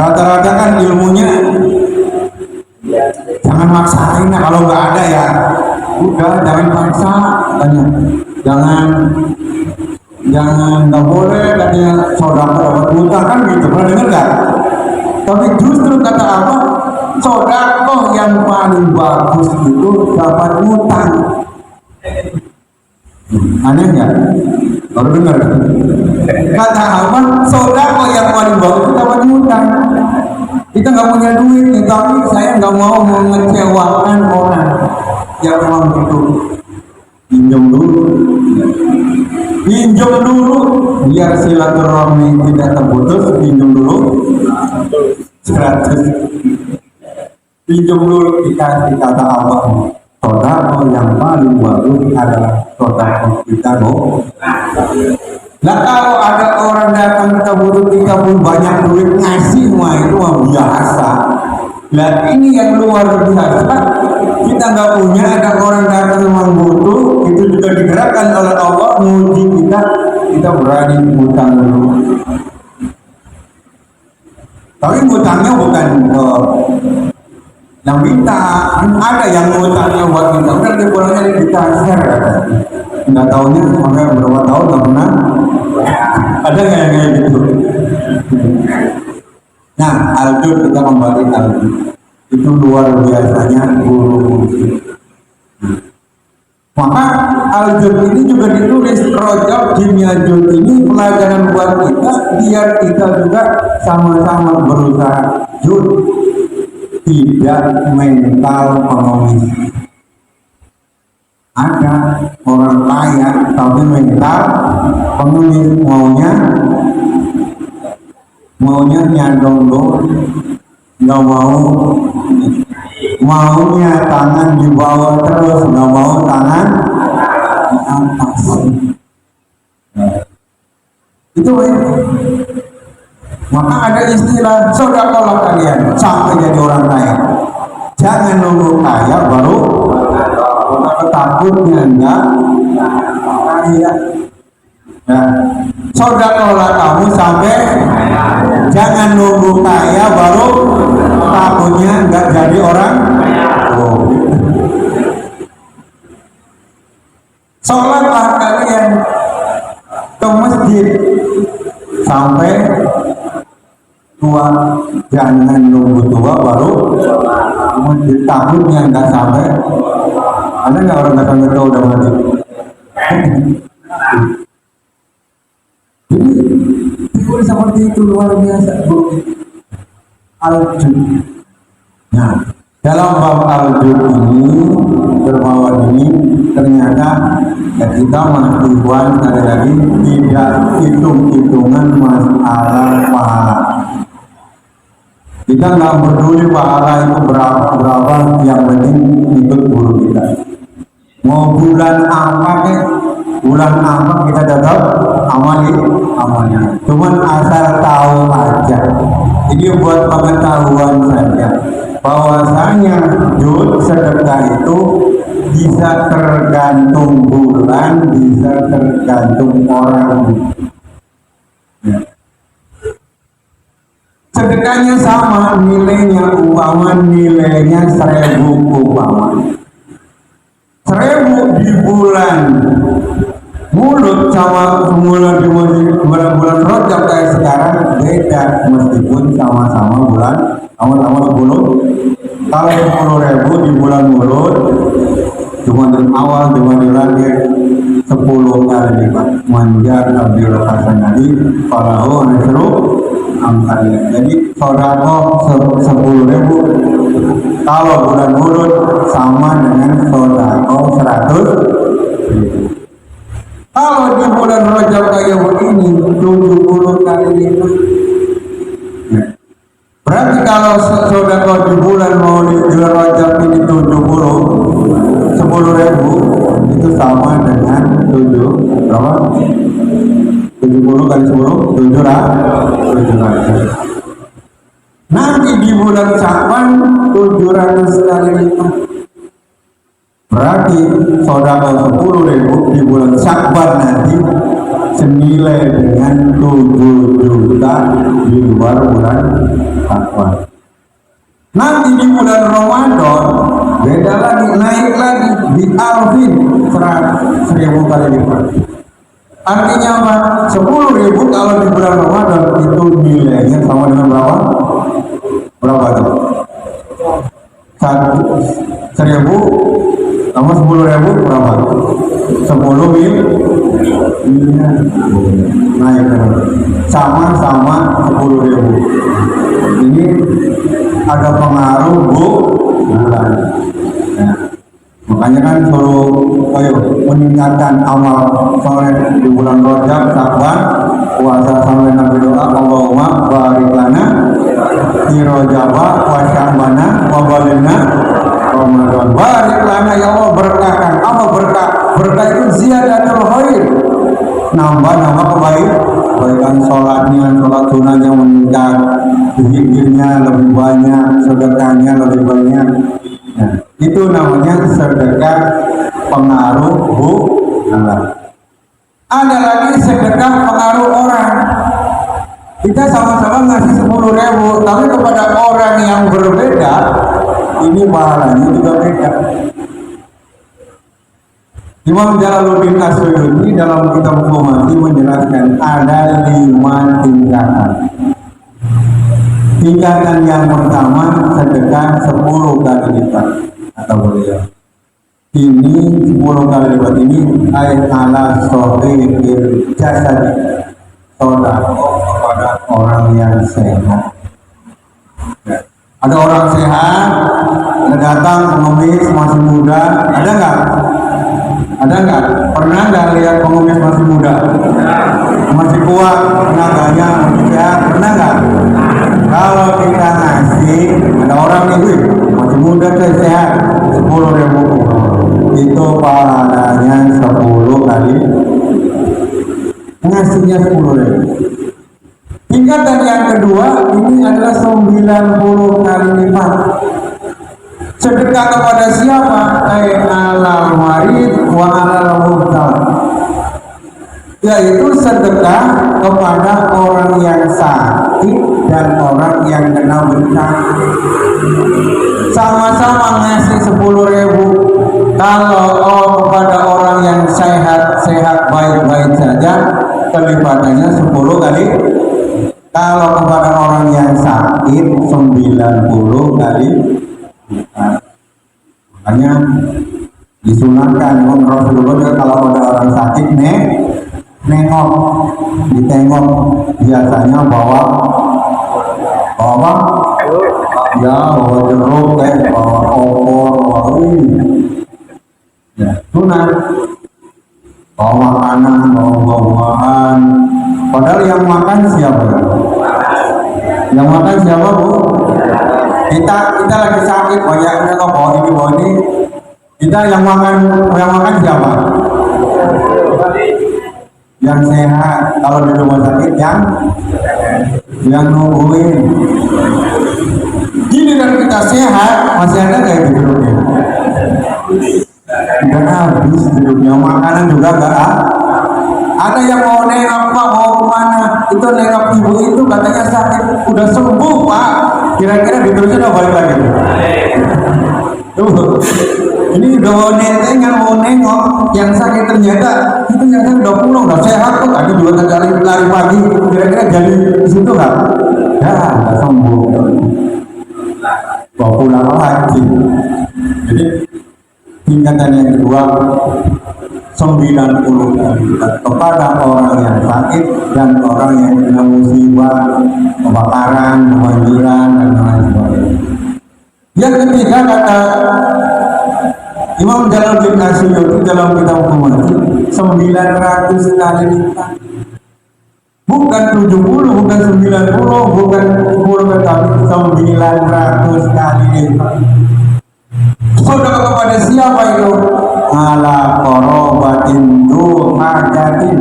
Rata-rata kan ilmunya jangan maksain, kalau nggak ada ya udah jangan paksa, jangan nggak boleh katanya saudara dapat utang kan gitu, pernah dengar nggak? Tapi justru kata apa, sodakoh yang paling bagus itu dapat utang. Aneh nggak? Baru dengar? Kata apa, sodakoh yang paling bagus itu dapat utang. Kita nggak punya duit nih, tapi saya nggak mau mengecewakan orang yang memang butuh. Pinjam dulu biar silaturahmi tidak terputus. Pinjam dulu 100, pinjam dulu, dikasih kata Allah, sodakoh yang paling bagus adalah sodakoh kita loh. Nah kalau ada orang datang kita butuh, kita pun banyak duit ngasih, wah itu biasa. Nah ini yang luar biasa, kita nggak punya, ada orang datang memang butuh, itu juga digerakkan oleh Allah menguji kita berani utang dulu. Tapi utangnya bukan yang minta, ada yang utangnya buat kita, udah dipulangnya kita share, nggak tahunya sampai berapa tahun nggak pernah. Ada nggak yang kayak gitu? Nah, Al-Jud, kita kembali Al-Jud. Itu luar biasanya guru musik. Maka Al-Jud ini juga ditulis Rajab Jimyajud ini pelajaran buat kita, biar kita juga sama-sama berusaha jud, tidak mental pengemis. Ada orang kaya tapi mental pengemis, maunya nyandong doang, nggak maunya tangan di bawah terus, nggak mau tangan di atas. Itu maka ada istilah sodakolah kalian sampai jadi orang kaya. Jangan nunggu kaya baru takutnya enggak kaya. Nah, sodakolah kamu sampai, jangan nunggu kaya baru takutnya enggak jadi orang. Sholatlah kalian ke masjid sampai tua, jangan nunggu tua baru takutnya enggak sampai. Ada nggak orang nggak sampai tua udah mati? Jadi seperti itu luar biasa Al-Jud. Nah, dalam bab Al-Jud ini, dermawan ini, ternyata ya kita Tuhan sekali lagi tidak hitung-hitungan masalah pahala. Kita nggak peduli pahala itu berapa, yang penting ikut guru kita. Mau bulan apa kita tetap amalnya. Cuman asal tahu aja. Ini buat pengetahuan saja. Bahwasanya jud sedekah itu bisa tergantung bulan, bisa tergantung orang. Ya. Sedekahnya sama nilainya, nilainya 1000 umpama. 1000 di bulan mulut sama semula di bulan Rajab kayak sekarang beda, meskipun sama-sama bulan sama-sama 10. Kalau 10.000 di bulan mulut cuma di awal, cuma di lahir 10 kali lipat. Manjar Abdul Hasan Nabi Farahu Nasru Amsalnya. Jadi sodakoh 10.000 kalau bulan mulut sama dengan sodakoh 100.000. Kalau di bulan Rajab kayak begini 70 kali lipat. Berarti kalau sodakoh di bulan Rajab ini 10.000 itu sama dengan 70 kali 10 700. Nanti di bulan Sya'ban 700 kali lipat. Berarti sodakoh 10.000 di bulan Sya'ban nanti senilai dengan 7 juta di luar bulan. Nanti di bulan Ramadan beda lagi, naik lagi di alfin 100.000 kali lipat. Artinya apa? 10.000 kalau di bulan Ramadan itu nilainya sama dengan berapa? Berapa tuh? 1.000 sama 10.000 berapa? 10 miliar. Naik sama 10.000. Ini ada pengaruh bulan. Nah, makanya kan suruh meningkatkan amal soleh di bulan Rajab, Sya'ban, puasa sampai nabi doa Allahumma barik lana fi Rajaba wa Sya'bana wa baligna Ramadan. Barik lana ya Allah, berkahkan. Apa berkah? Berkah itu ziyadatul khair, nambah kebaikan, sholatnya, sholat sunahnya meningkat, zikirnya lebih banyak, sedekahnya lebih banyak. Nah, itu namanya sedekah pengaruh bulan. Ada lagi sedekah pengaruh orang. Kita sama-sama ngasih 10.000, tapi kepada orang yang berbeda, ini pahalanya juga beda. Imam Jalaluddin Asyuyuti dalam kitab Qomati menjelaskan ada 5 tingkatan. Tingkatan yang pertama sedekah 10 kali lipat, atau beliau ini 10 kali lipat ini ayat ala sohir jasad, sedekah kepada orang yang sehat. Ada orang sehat, datang pengemis masih muda, ada nggak? Ada nggak? Pernah nggak lihat pengemis masih muda? Masih kuat, tenaganya masih sehat, pernah nggak? Kalau kita ngasih, ada orang nih, masih muda tuh sehat, 10.000, itu pahalanya 10 kali, ngasihnya 10.000. Tingkatan yang kedua ini adalah 90 kali lipat. Sedekah kepada siapa? Alal warid wa alal mubtal, yaitu sedekah kepada orang yang sakit dan orang yang kena bencana. Sama-sama ngasih 10.000. Kalau kepada orang yang sehat baik-baik saja, kelipatannya 10 kali. Kalau kepada orang yang sakit 90 kali. Makanya disunahkan Rasulullah kalau ada orang sakit nengok, ditengok, biasanya bawa jeruk, bawa opor, bawa ini, ya sunah, bawa makanan, bawa buah-buahan. Padahal yang makan siapa? Yang makan siapa, Bu? Kita lagi sakit, banyaknya kok bawa ini. Kita yang makan siapa? Yang sehat. Kalau di rumah sakit yang nungguin. Giliran kita sehat, masih ada kayak gitu ya. Udah habis hidupnya, makanan juga enggak. Ada yang mau nengok Pak, mau kemana? Itu nengok ibu itu katanya sakit, udah sembuh Pak. Kira-kira diterusnya udah balik lagi. Tuh, ini udah mau nengok yang sakit, ternyata itu yang sakit udah pulang, udah sehat kok. Tadi dua kali lari pagi, kira-kira jadi di situ nggak? Ya, udah sembuh. Bawa pulang lagi. Jadi tingkatan yang kedua 90 kali kepada orang yang sakit dan orang yang kena musibah, kebakaran, kebanjiran dan lain sebagainya. Yang ketiga kata Imam Jalaluddin Asyuyuti dalam kitab Qomati 900 kali lipat. Bukan 70, bukan 90, bukan 10, tapi 900 kali lipat. Sedekah kepada siapa itu? Ala qorobatin du hajatin,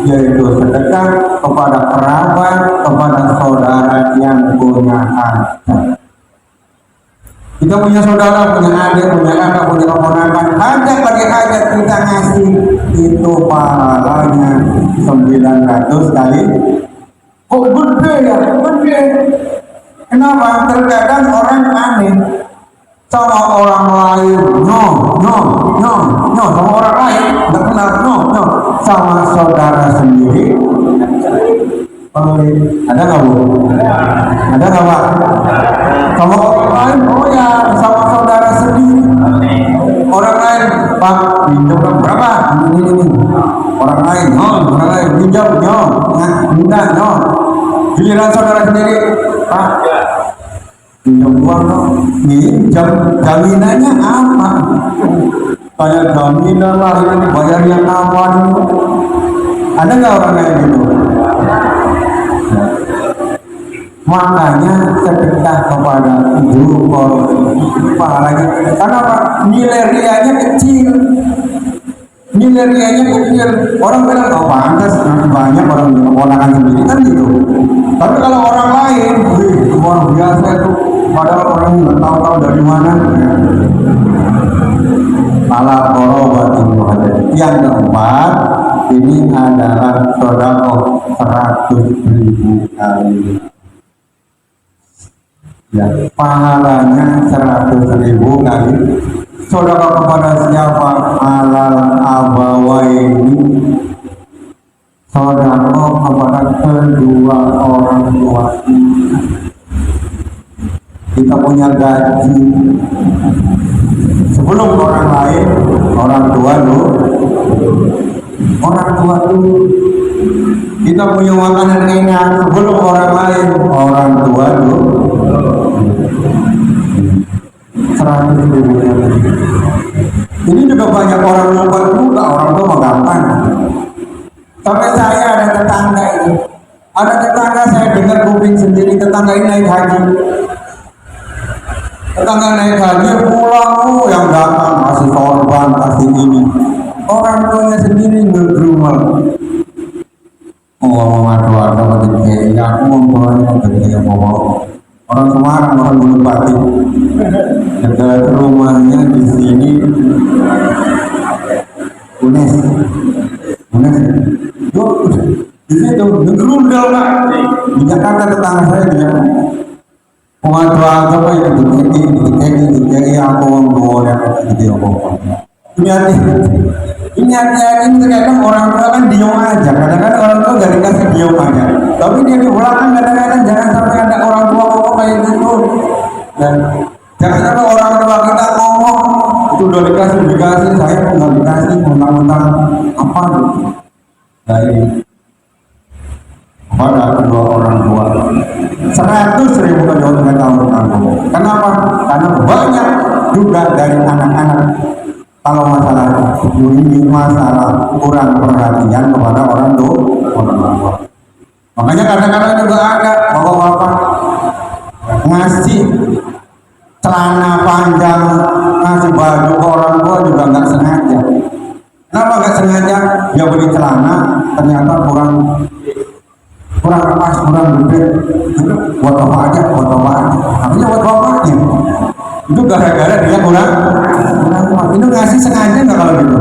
yaitu sedekah kepada kerabat, kepada saudara yang punya hajat. Kita punya saudara, punya adik, punya kakak, punya keponakan, hajat bagi hajat kita ngasih, itu pahalanya 900 kali. Oh gede ya, gede. Kenapa? Terkadang orang aneh sama orang lain, no, sama orang lain, nggak kenal, no, sama saudara sendiri, ada nggak bu? Ada nggak pak? Sama orang lain, oh ya, sama saudara sendiri. Orang lain, pak, pinjam berapa? Ini. Orang lain, orang lain pinjam, minta, giliran saudara sendiri, pak, pinjam uang, pinjam, jaminannya apa? Kayak jaminan lah, ini bayarnya kapan? Ada nggak orang kayak gitu? Makanya sedekah kepada ibu pahalanya, karena apa? Nilai rianya kecil. Orang bilang oh pantas banyak orang keponakan sendiri kan gitu. Tapi kalau orang lain, orang biasa itu, padahal orang nggak tahu dari mana. Malah korobatin muhajir. Yang keempat, ini adalah sedekah 100.000 kali. Ya, pahalanya 100.000 kali. Sedekah kepada siapa? Alal abawaini. Sedekah kepada kedua orang tua. Kita punya gaji sebelum orang lain, orang tua dulu. Kita punya makanan enak sebelum orang lain, orang tua dulu. 100.000. Ini juga banyak orang lupa juga, orang tua gampang. Sampai saya ada tetangga ini, saya dengar kuping sendiri, tetangga ini naik haji. Pulang, yang datang kasih korban, kasih ini. Orang tuanya sendiri ngedrumel. Ngomong ada ketika aku membawanya ketika mau orang Semarang, orang Gunung Pati. Dekat rumahnya di sini Unes. Di situ ngerundel pak. Di Jakarta tetangga saya dia. Pengadu agama yang dikeki aku membawa gitu ini hati-hati terkadang orang tua kan diem aja, kadang-kadang orang tua gak dikasih diem aja, tapi dia di belakang kadang-kadang jangan sampai ada orang tua ngomong kayak gitu. Dan jangan sampai orang tua kita ngomong itu udah dikasih saya nggak dikasih mentang-mentang apa gitu. Dari pada kedua orang tua 100.000 kali orang tahun. Kenapa? Karena banyak juga dari anak-anak kalau masalah ini masalah kurang perhatian kepada orang tua. Makanya kadang-kadang juga ada bapak-bapak ngasih celana panjang, ngasih baju ke orang tua juga nggak sengaja. Kenapa nggak sengaja? Dia beli celana ternyata kurang pas, kurang gede. Itu buat bapak aja. Artinya buat bapaknya. Itu gara-gara dia kurang. Itu ngasih sengaja nggak kalau gitu?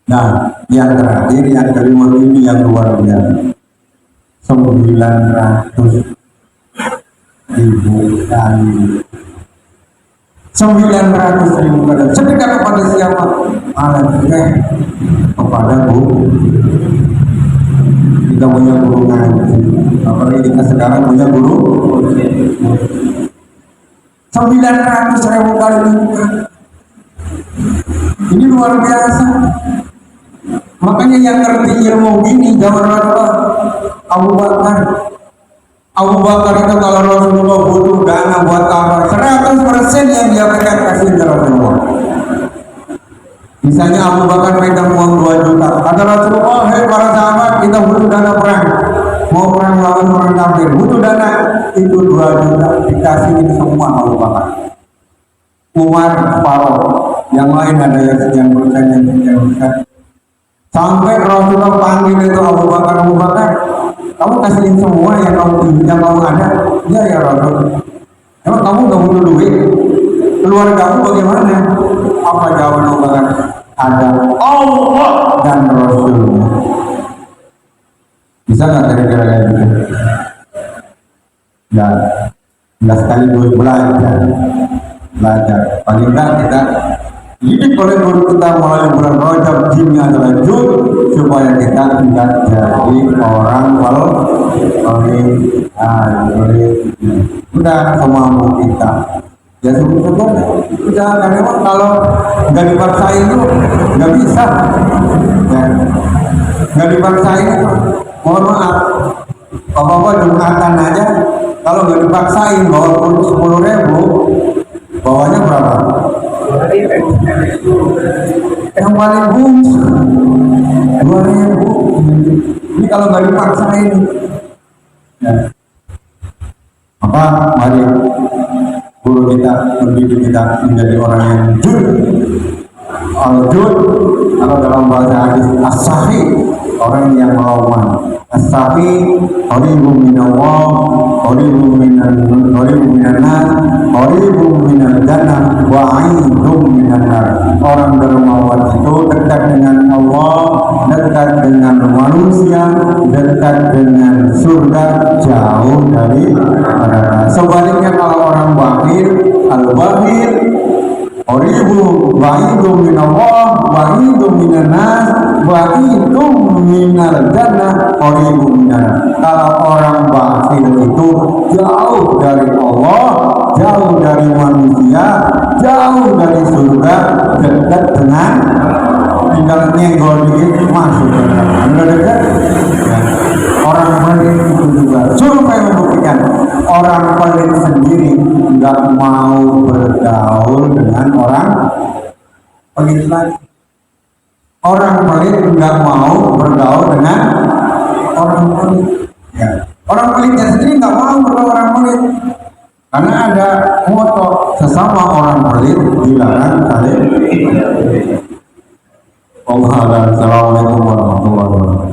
Nah, yang terakhir, yang kelima ini yang luar biasa. 900.000 kali. 900.000 kali. Sedekah kepada siapa? Kepada guru. Kita punya guru ngaji. Apalagi kita sekarang punya guru 900.000 kali. Ini luar biasa. Makanya yang ngerti ilmu ini zaman Rasulullah Abu Bakar itu kalau Rasulullah butuh dana buat apa 100% yang dia berikan kasih ke Rasulullah. Misalnya Abu Bakar pegang uang 2 juta, kata Rasulullah, hei para sahabat, kita butuh dana perang, mau perang lawan orang kafir, butuh dana, itu 2 juta dikasihin semua Abu Bakar. Umar separuh, yang lain ada yang sekian persen. Sampai Rasulullah panggil itu Abu Bakar, kamu kasihin semua yang kamu ada. Ya Rasul. Emang kamu gak butuh duit? Keluarga kamu bagaimana? Apa jawaban Abu Bakar? Ada Allah dan Rasul. Bisa nggak kira-kira kayak gitu? Ya, nggak sekaligus belajar. Paling nggak kita dididik oleh guru kita melalui bulan Rajab, jinnya adalah jud, supaya kita tidak jadi orang udah kemampu kita. Ya syukur-syukur, udah karena memang kalau nggak dipaksain itu nggak bisa, ya nggak dipaksain itu, mohon maaf, apa-apa Jumatan aja kalau nggak dipaksain bawa 10.000, bawanya berapa? Yang paling bungkus 2.000. Ini kalau nggak dipaksain, ya. Maka mari guru kita, pendidik kita menjadi orang yang jujur. Al-jud atau dalam bahasa hadis as-sahi, orang yang melawan. As-sahi qaribun minallah, qaribun minan nas, qaribun minal jannah, wa 'aidun minan nar. Orang dermawan itu dekat dengan Allah, dekat dengan manusia, dekat dengan surga, jauh dari neraka. Sebaliknya kalau orang bakhil, al-bakhil qaribu ba'idum minallah, ba'idum minan nas, ba'idum minal jannah, qaribu minan. Kalau orang bakhil itu jauh dari Allah, jauh dari manusia, jauh dari surga, dekat dengan tinggal nyenggol dikit masuk ke neraka. Dekat. Ya. Orang pelit itu juga survei membuktikan orang pelit sendiri nggak mau bergaul dengan orang pelit lagi. Orang pelit nggak mau bergaul dengan orang pelit. Ya. Orang pelitnya sendiri nggak mau bergaul orang pelit karena ada moto sesama orang pelit dilarang saling. Assalamualaikum warahmatullahi wabarakatuh.